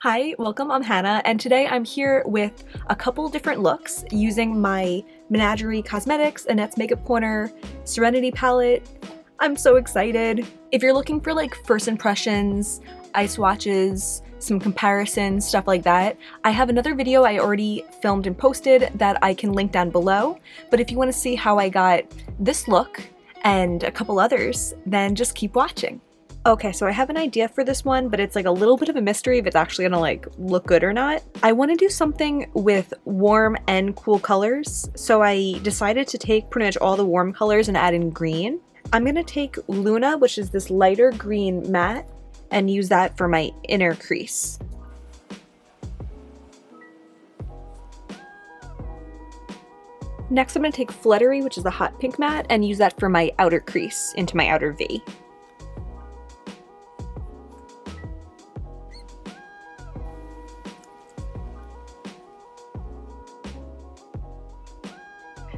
Hi, welcome, I'm Hannah, and today I'm here with a couple different looks using my Menagerie Cosmetics, Annette's Makeup Corner, Serenity palette. I'm so excited. If you're looking for like first impressions, eye swatches, some comparisons, stuff like that, I have another video I already filmed and posted that I can link down below, but if you want to see how I got this look and a couple others, then just keep watching. Okay, so I have an idea for this one, but it's like a little bit of a mystery if it's actually gonna like look good or not. I want to do something with warm and cool colors, so I decided to take pretty much all the warm colors and add in green. I'm gonna take Luna, which is this lighter green matte, and use that for my inner crease. Next I'm gonna take Fluttery, which is the hot pink matte, and use that for my outer crease into my outer V.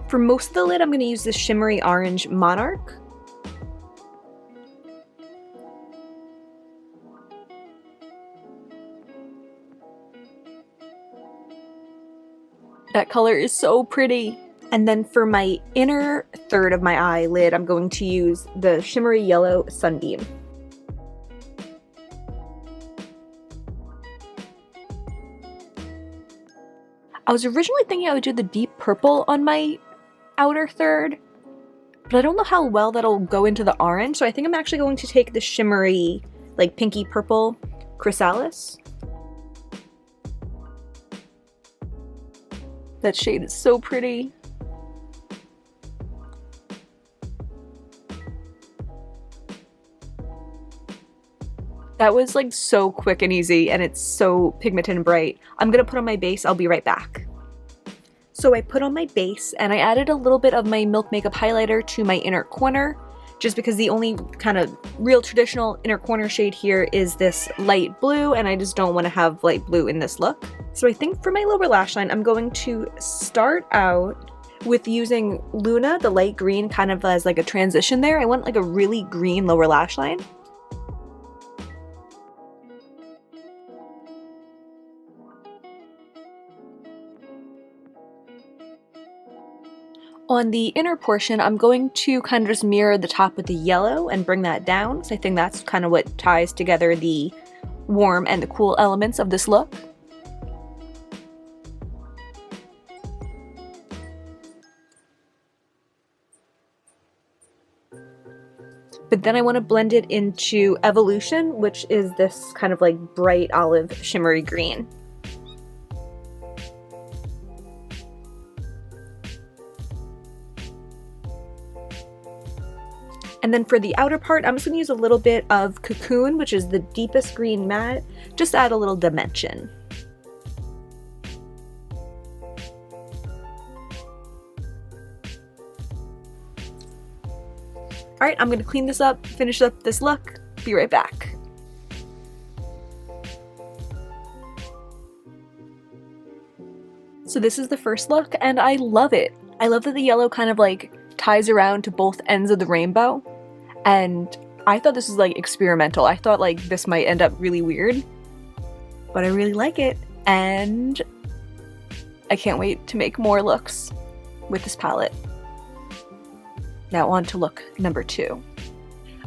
For most of the lid, I'm going to use this shimmery orange Monarch. That color is so pretty. And then for my inner third of my eyelid, I'm going to use the shimmery yellow Sunbeam. I was originally thinking I would do the deep purple on my outer third, but I don't know how well that'll go into the orange, so I think I'm actually going to take the shimmery, like pinky purple Chrysalis. That shade is so pretty. That was like so quick and easy, and it's so pigmented and bright. I'm gonna put on my base, I'll be right back. So I put on my base and I added a little bit of my Milk Makeup highlighter to my inner corner, just because the only kind of real traditional inner corner shade here is this light blue, and I just don't want to have light blue in this look. So I think for my lower lash line, I'm going to start out with using Luna, the light green, kind of as like a transition there. I want like a really green lower lash line. On the inner portion, I'm going to kind of just mirror the top with the yellow and bring that down, so I think that's kind of what ties together the warm and the cool elements of this look. But then I want to blend it into Evolution, which is this kind of like bright olive shimmery green. And then for the outer part, I'm just going to use a little bit of Cocoon, which is the deepest green matte, just to add a little dimension. Alright, I'm going to clean this up, finish up this look, be right back. So this is the first look, and I love it. I love that the yellow kind of like ties around to both ends of the rainbow. And I thought this was like experimental. I thought like this might end up really weird, but I really like it, and I can't wait to make more looks with this palette. Now on to look number 2.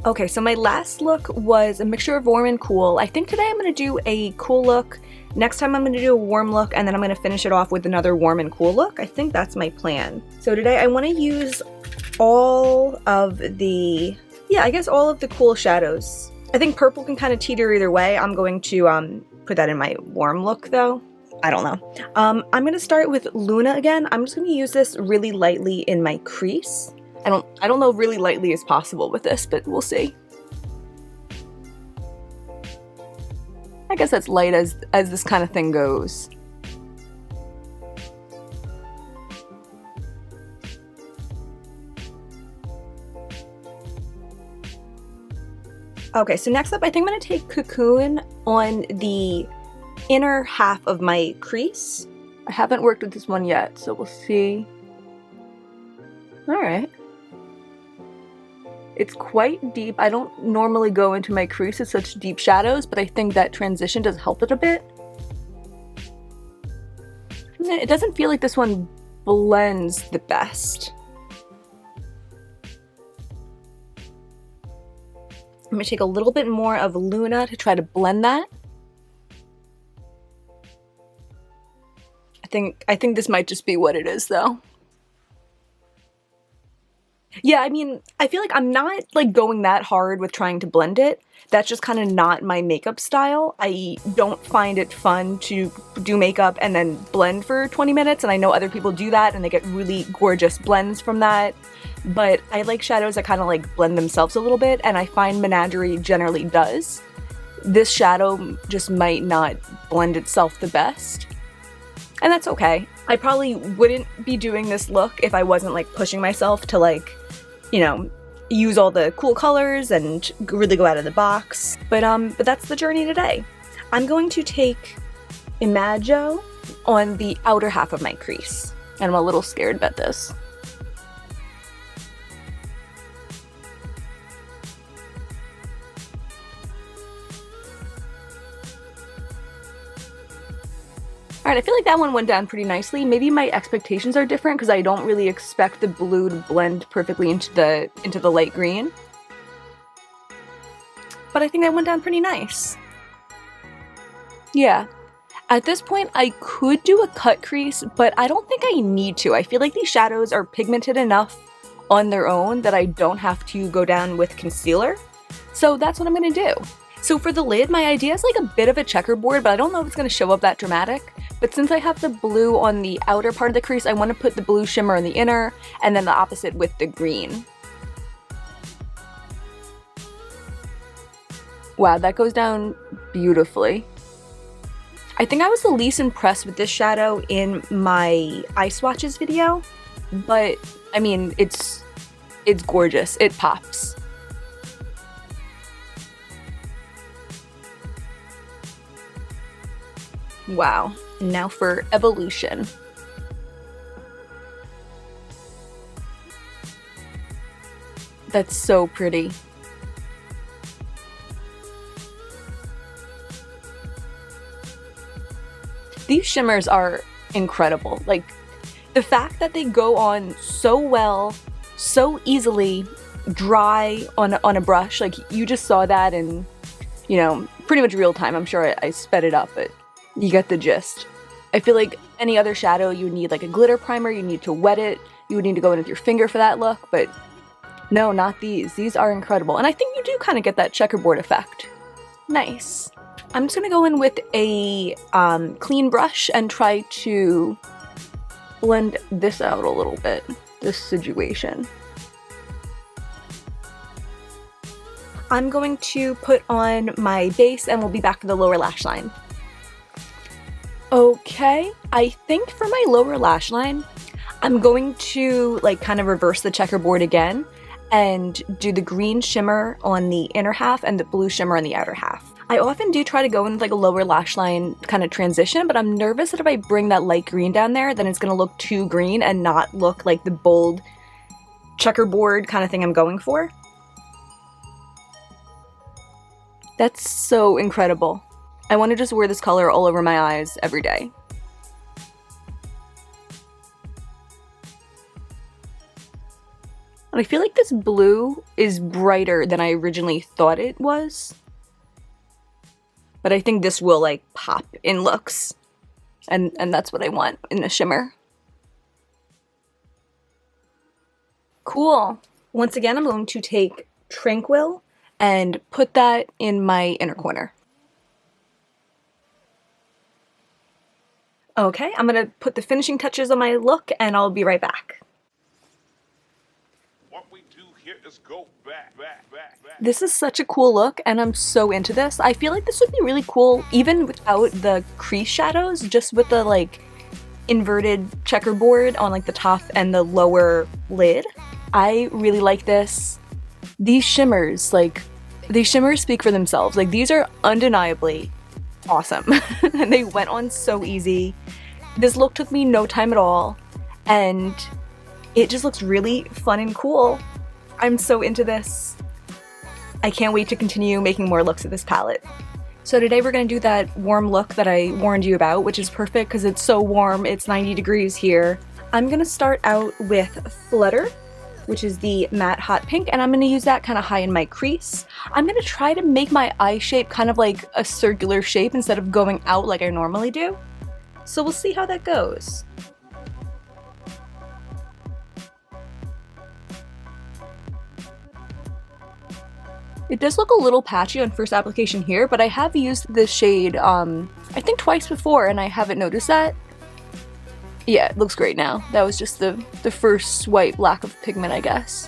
Okay, so my last look was a mixture of warm and cool. I think today I'm going to do a cool look, next time I'm going to do a warm look, and then I'm going to finish it off with another warm and cool look. I think that's my plan. So today I want to use all of the all of the cool shadows. I think purple can kind of teeter either way. I'm going to put that in my warm look though. I don't know. I'm going to start with Luna again. I'm just going to use this really lightly in my crease. I don't know if really lightly is possible with this, but we'll see. I guess that's light as this kind of thing goes. Okay, so next up, I think I'm going to take Cocoon on the inner half of my crease. I haven't worked with this one yet, so we'll see. Alright. It's quite deep. I don't normally go into my crease with such deep shadows, but I think that transition does help it a bit. It doesn't feel like this one blends the best. I'm gonna take a little bit more of Luna to try to blend that. I think this might just be what it is though. Yeah, I mean, I feel like I'm not like going that hard with trying to blend it. That's just kind of not my makeup style. I don't find it fun to do makeup and then blend for 20 minutes, and I know other people do that and they get really gorgeous blends from that. But I like shadows that kind of like blend themselves a little bit, and I find Menagerie generally does. This shadow just might not blend itself the best, and that's okay. I probably wouldn't be doing this look if I wasn't like pushing myself to like, you know, use all the cool colors and really go out of the box. But that's the journey today. I'm going to take Imago on the outer half of my crease, and I'm a little scared about this. Alright, I feel like that one went down pretty nicely. Maybe my expectations are different because I don't really expect the blue to blend perfectly into the light green. But I think that went down pretty nice. Yeah. At this point, I could do a cut crease, but I don't think I need to. I feel like these shadows are pigmented enough on their own that I don't have to go down with concealer. So that's what I'm gonna do. So for the lid, my idea is like a bit of a checkerboard, but I don't know if it's going to show up that dramatic. But since I have the blue on the outer part of the crease, I want to put the blue shimmer on the inner, and then the opposite with the green. Wow, that goes down beautifully. I think I was the least impressed with this shadow in my eye swatches video, but I mean, it's gorgeous. It pops. Wow, and now for Evolution. That's so pretty. These shimmers are incredible. Like, the fact that they go on so well, so easily, dry on a brush, like you just saw that in, you know, pretty much real time. I'm sure I sped it up, but you get the gist. I feel like any other shadow, you would need like a glitter primer, you need to wet it, you would need to go in with your finger for that look, but no, not these. These are incredible, and I think you do kind of get that checkerboard effect. Nice. I'm just gonna go in with a clean brush and try to blend this out a little bit, this situation. I'm going to put on my base and we'll be back to the lower lash line. Okay, I think for my lower lash line, I'm going to like kind of reverse the checkerboard again and do the green shimmer on the inner half and the blue shimmer on the outer half. I often do try to go in with like a lower lash line kind of transition, but I'm nervous that if I bring that light green down there, then it's gonna look too green and not look like the bold checkerboard kind of thing I'm going for. That's so incredible. I want to just wear this color all over my eyes every day. And I feel like this blue is brighter than I originally thought it was. But I think this will like pop in looks. And that's what I want in the shimmer. Cool. Once again, I'm going to take Tranquil and put that in my inner corner. Okay, I'm gonna put the finishing touches on my look and I'll be right back. What we do here is go back. This is such a cool look and I'm so into this. I feel like this would be really cool even without the crease shadows, just with the like inverted checkerboard on like the top and the lower lid. I really like this. These shimmers speak for themselves. Like, these are undeniably awesome. And they went on so easy. This look took me no time at all, and it just looks really fun and cool. I'm so into this. I can't wait to continue making more looks with this palette. So today we're going to do that warm look that I warned you about, which is perfect because it's so warm, it's 90 degrees here. I'm going to start out with Flutter, which is the matte hot pink, and I'm going to use that kind of high in my crease. I'm going to try to make my eye shape kind of like a circular shape instead of going out like I normally do. So we'll see how that goes. It does look a little patchy on first application here, but I have used this shade, I think twice before, and I haven't noticed that. Yeah, it looks great now. That was just the first swipe lack of pigment, I guess.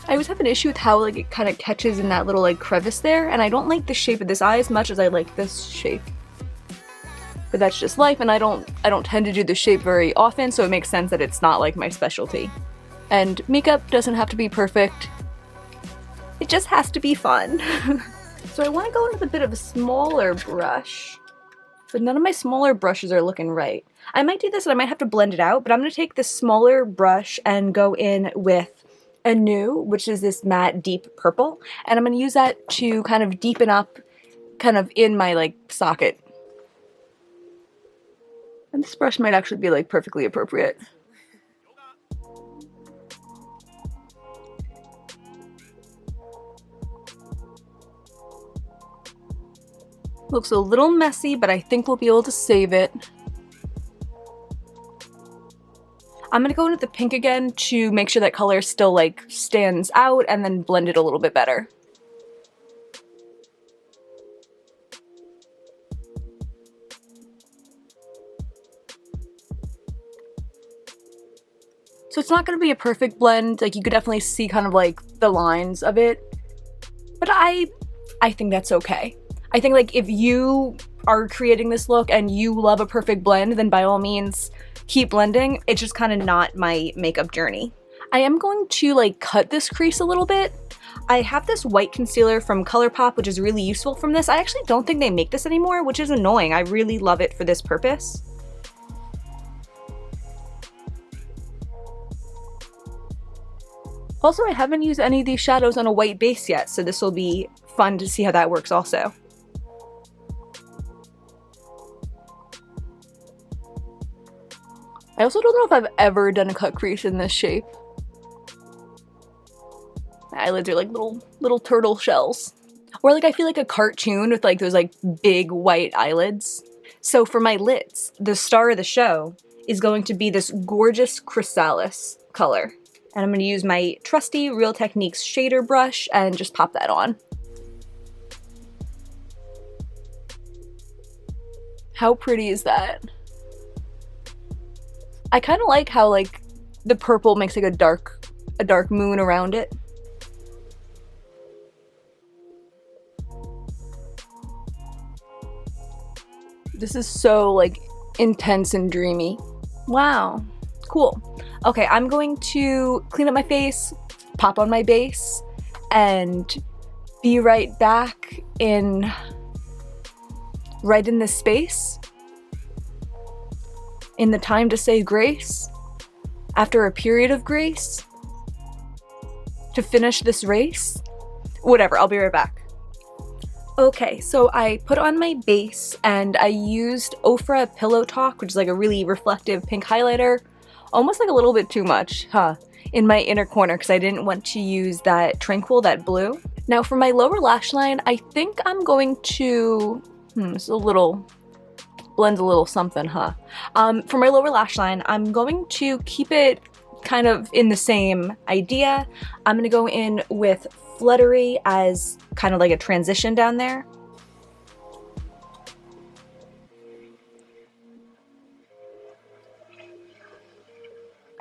I always have an issue with how like it kind of catches in that little like crevice there, and I don't like the shape of this eye as much as I like this shape. But that's just life, and I don't tend to do this shape very often, so it makes sense that it's not like my specialty. And makeup doesn't have to be perfect. It just has to be fun. So I want to go in with a bit of a smaller brush, but none of my smaller brushes are looking right. I might do this and I might have to blend it out, but I'm going to take this smaller brush and go in with Annette, which is this matte deep purple, and I'm going to use that to kind of deepen up kind of in my like socket. And this brush might actually be like perfectly appropriate. Looks a little messy, but I think we'll be able to save it. I'm gonna go in with the pink again to make sure that color still like stands out and then blend it a little bit better. So it's not gonna be a perfect blend, like you could definitely see kind of like the lines of it, but I think that's okay. I think like if you are creating this look and you love a perfect blend, then by all means keep blending. It's just kind of not my makeup journey. I am going to like cut this crease a little bit. I have this white concealer from ColourPop, which is really useful from this. I actually don't think they make this anymore, which is annoying. I really love it for this purpose. Also, I haven't used any of these shadows on a white base yet, so this will be fun to see how that works also. I also don't know if I've ever done a cut crease in this shape. My eyelids are like little turtle shells. Or like I feel like a cartoon with like those like big white eyelids. So for my lids, the star of the show is going to be this gorgeous chrysalis color. And I'm going to use my trusty Real Techniques shader brush and just pop that on. How pretty is that? I kind of like how like the purple makes like a dark moon around it. This is so like intense and dreamy. Wow, cool. Okay, I'm going to clean up my face, pop on my base, and be right back in this space. In the time to say grace, after a period of grace, to finish this race. Whatever, I'll be right back. Okay, so I put on my base and I used Ofra Pillow Talk, which is like a really reflective pink highlighter, almost like a little bit too much, in my inner corner because I didn't want to use that Tranquil, that blue. Now for my lower lash line, I think I'm going to, it's a little, blends a little something, For my lower lash line, I'm going to keep it kind of in the same idea. I'm gonna go in with Fluttery as kind of like a transition down there.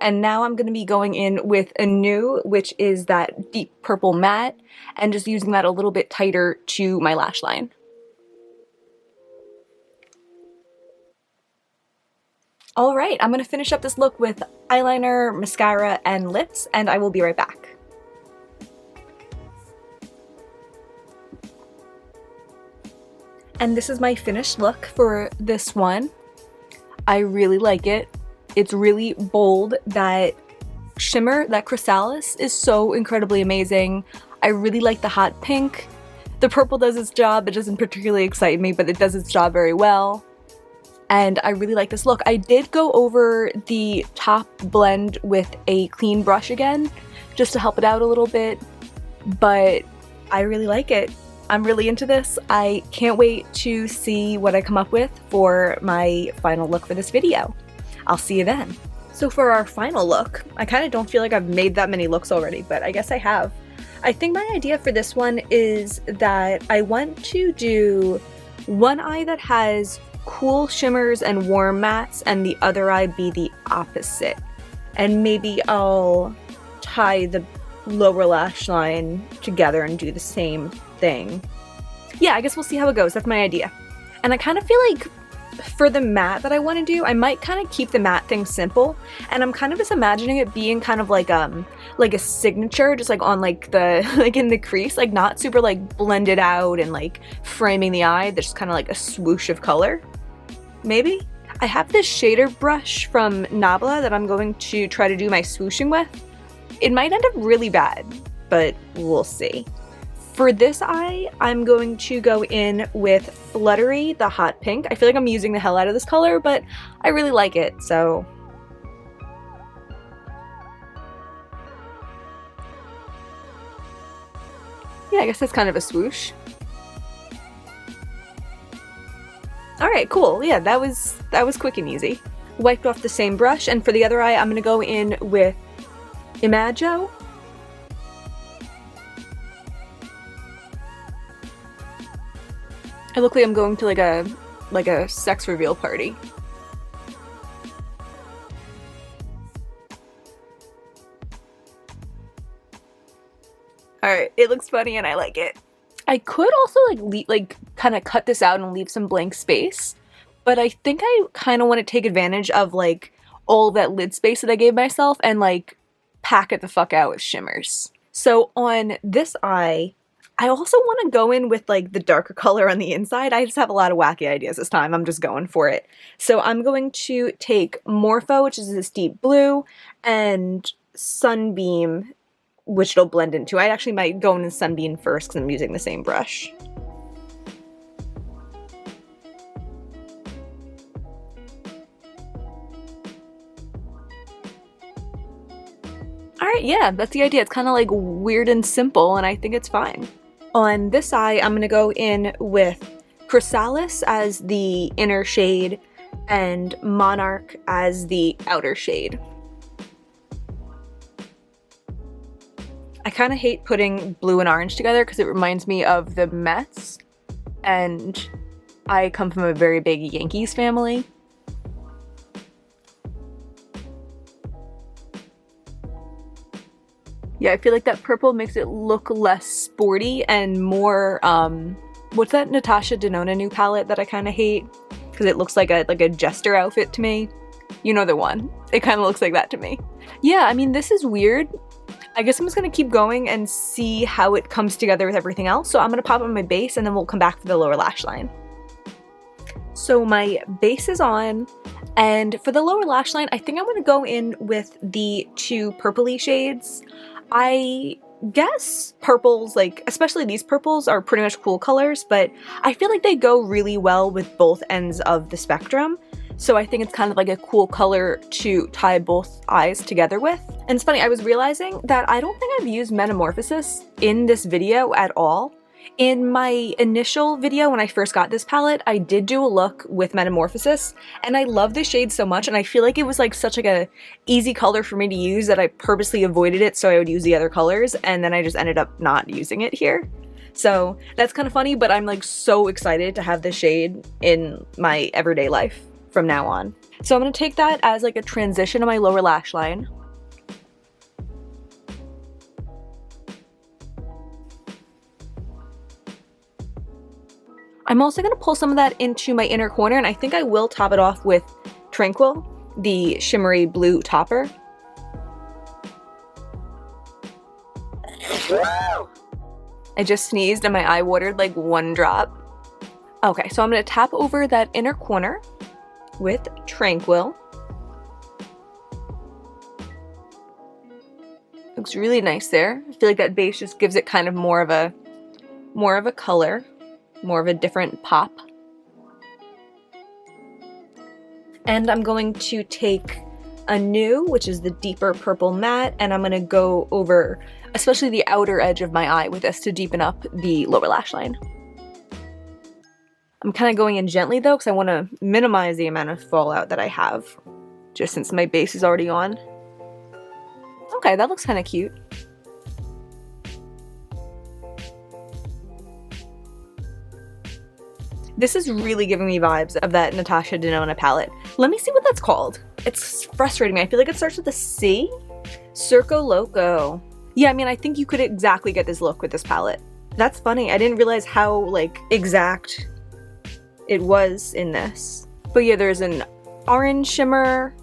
And now I'm going to be going in with Annette, which is that deep purple matte, and just using that a little bit tighter to my lash line. All right, I'm going to finish up this look with eyeliner, mascara, and lips, and I will be right back. And this is my finished look for this one. I really like it. It's really bold. That shimmer, that chrysalis, is so incredibly amazing. I really like the hot pink. The purple does its job. It doesn't particularly excite me, but it does its job very well. And I really like this look. I did go over the top blend with a clean brush again, just to help it out a little bit, but I really like it. I'm really into this. I can't wait to see what I come up with for my final look for this video. I'll see you then. So for our final look, I kind of don't feel like I've made that many looks already, but I guess I have. I think my idea for this one is that I want to do one eye that has cool shimmers and warm mattes, and the other eye be the opposite. And maybe I'll tie the lower lash line together and do the same thing. Yeah, I guess we'll see how it goes. That's my idea. And I kind of feel like for the matte that I want to do, I might kind of keep the matte thing simple, and I'm kind of just imagining it being kind of like a signature, just like on like the like in the crease, like not super like blended out and like framing the eye. There's just kind of like a swoosh of color. Maybe? I have this shader brush from Nabla that I'm going to try to do my swooshing with. It might end up really bad, but we'll see. For this eye, I'm going to go in with Fluttery, the hot pink. I feel like I'm using the hell out of this color, but I really like it, so. Yeah, I guess that's kind of a swoosh. Alright, cool. Yeah, that was quick and easy. Wiped off the same brush, and for the other eye, I'm gonna go in with Imago. I look like I'm going to like a sex reveal party. Alright, it looks funny and I like it. I could also like kind of cut this out and leave some blank space, but I think I kind of want to take advantage of like all that lid space that I gave myself and like pack it the fuck out with shimmers. So on this eye, I also want to go in with like the darker color on the inside. I just have a lot of wacky ideas this time. I'm just going for it. So I'm going to take Morpho, which is this deep blue, and Sunbeam, which it'll blend into. I actually might go in Sunbeam first because I'm using the same brush. Alright, yeah, that's the idea. It's kind of like weird and simple, and I think it's fine. On this eye, I'm going to go in with Chrysalis as the inner shade and Monarch as the outer shade. I kind of hate putting blue and orange together because it reminds me of the Mets, and I come from a very big Yankees family. Yeah, I feel like that purple makes it look less sporty and more, what's that Natasha Denona new palette that I kind of hate? Because it looks like a jester outfit to me. You know the one. It kind of looks like that to me. Yeah, I mean, this is weird. I guess I'm just going to keep going and see how it comes together with everything else. So I'm going to pop on my base and then we'll come back for the lower lash line. So my base is on, and for the lower lash line, I think I'm going to go in with the two purpley shades. I guess purples, like especially these purples, are pretty much cool colors, but I feel like they go really well with both ends of the spectrum. So I think it's kind of like a cool color to tie both eyes together with. And it's funny, I was realizing that I don't think I've used Metamorphosis in this video at all. In my initial video when I first got this palette, I did do a look with Metamorphosis, and I love this shade so much, and I feel like it was like such like a easy color for me to use that I purposely avoided it so I would use the other colors, and then I just ended up not using it here. So that's kind of funny, but I'm like so excited to have this shade in my everyday life from now on. So I'm going to take that as like a transition to my lower lash line. I'm also going to pull some of that into my inner corner, and I think I will top it off with Tranquil, the shimmery blue topper. I just sneezed and my eye watered like one drop. Okay, so I'm going to tap over that inner corner with Tranquil. Looks really nice there. I feel like that base just gives it kind of more of a color, more of a different pop. And I'm going to take a new, which is the deeper purple matte, and I'm going to go over especially the outer edge of my eye with this to deepen up the lower lash line. I'm kind of going in gently though, because I want to minimize the amount of fallout that I have, just since my base is already on. Okay, that looks kind of cute. This is really giving me vibes of that Natasha Denona palette. Let me see what that's called. It's frustrating me. I feel like it starts with a C. Circo Loco. Yeah, I mean, I think you could exactly get this look with this palette. That's funny. I didn't realize how, like, exact it was in this. But yeah, there's an orange shimmer,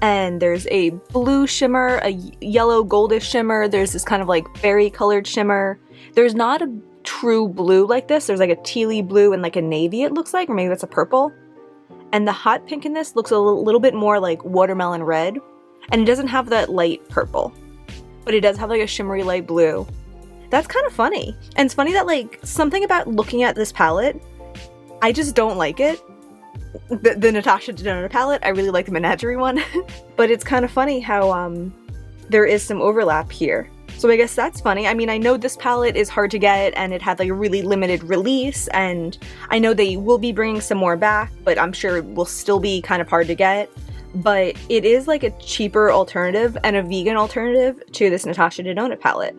and there's a blue shimmer, a yellow goldish shimmer. There's this kind of, like, berry colored shimmer. There's not a true blue like this. There's like a tealy blue and like a navy, it looks like, or maybe that's a purple. And the hot pink in this looks a little bit more like watermelon red, and it doesn't have that light purple, but it does have like a shimmery light blue. That's kind of funny. And it's funny that, like, something about looking at this palette, I just don't like it. The Natasha Denona palette, I really like the Menagerie one, but it's kind of funny how there is some overlap here. So I guess that's funny. I mean, I know this palette is hard to get and it had like a really limited release, and I know they will be bringing some more back, but I'm sure it will still be kind of hard to get. But it is like a cheaper alternative and a vegan alternative to this Natasha Denona palette.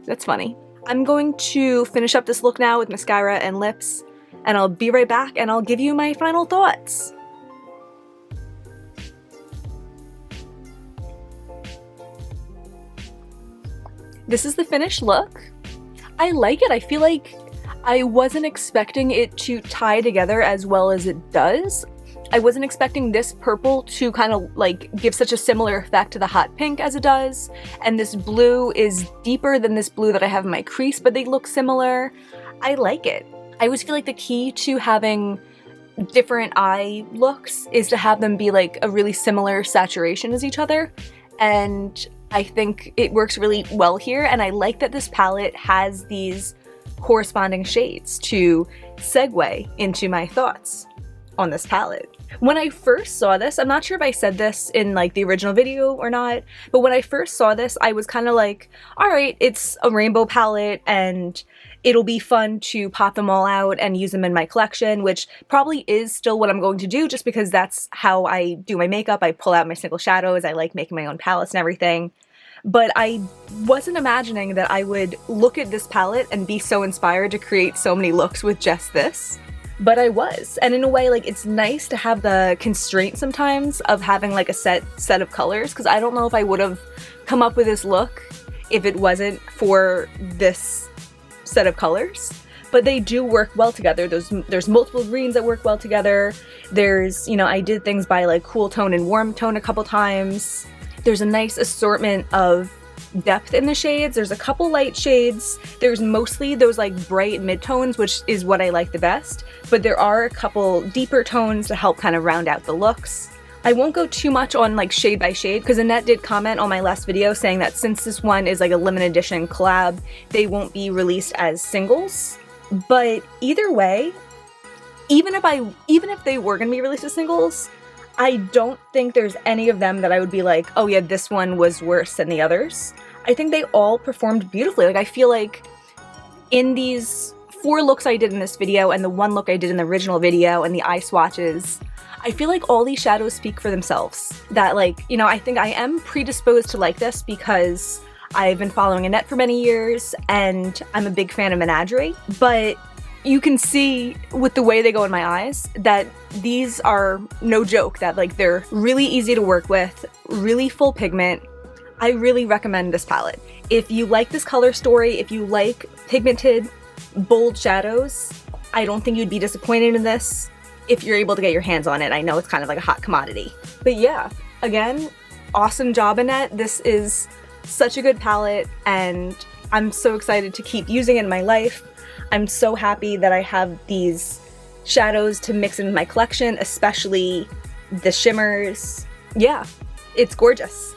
That's funny. I'm going to finish up this look now with mascara and lips, and I'll be right back and I'll give you my final thoughts. This is the finished look. I like it. I feel like I wasn't expecting it to tie together as well as it does. I wasn't expecting this purple to kind of like give such a similar effect to the hot pink as it does. And this blue is deeper than this blue that I have in my crease, but they look similar. I like it. I always feel like the key to having different eye looks is to have them be like a really similar saturation as each other. And I think it works really well here, and I like that this palette has these corresponding shades to segue into my thoughts on this palette. When I first saw this, I'm not sure if I said this in like the original video or not, but when I first saw this, I was kind of like, all right, it's a rainbow palette and it'll be fun to pop them all out and use them in my collection, which probably is still what I'm going to do just because that's how I do my makeup. I pull out my single shadows, I like making my own palettes and everything. But I wasn't imagining that I would look at this palette and be so inspired to create so many looks with just this. But I was, and in a way, like, it's nice to have the constraint sometimes of having like a set of colors, because I don't know if I would have come up with this look if it wasn't for this set of colors. But they do work well together. There's multiple greens that work well together. There's, you know, I did things by like cool tone and warm tone a couple times. There's a nice assortment of depth in the shades. There's a couple light shades. There's mostly those like bright mid-tones, which is what I like the best, but there are a couple deeper tones to help kind of round out the looks. I won't go too much on like shade by shade because Annette did comment on my last video saying that since this one is like a limited edition collab, they won't be released as singles. But either way, even if they were gonna be released as singles, I don't think there's any of them that I would be like, oh yeah, this one was worse than the others. I think they all performed beautifully. Like, I feel like in these 4 looks I did in this video and the 1 look I did in the original video and the eye swatches, I feel like all these shadows speak for themselves. That, like, you know, I think I am predisposed to like this because I've been following Annette for many years and I'm a big fan of Menagerie, but you can see with the way they go in my eyes that these are no joke, that like they're really easy to work with, really full pigment. I really recommend this palette. If you like this color story, if you like pigmented, bold shadows, I don't think you'd be disappointed in this if you're able to get your hands on it. I know it's kind of like a hot commodity. But yeah, again, awesome job, Annette. This is such a good palette and I'm so excited to keep using it in my life. I'm so happy that I have these shadows to mix in my collection, especially the shimmers. Yeah, it's gorgeous.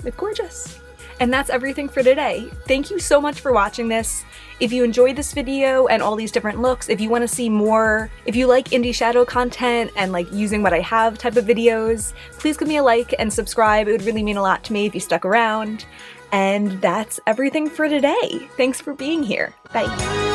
It's gorgeous. And that's everything for today. Thank you so much for watching this. If you enjoyed this video and all these different looks, if you want to see more, if you like indie shadow content and like using what I have type of videos, please give me a like and subscribe. It would really mean a lot to me if you stuck around. And that's everything for today. Thanks for being here. Bye.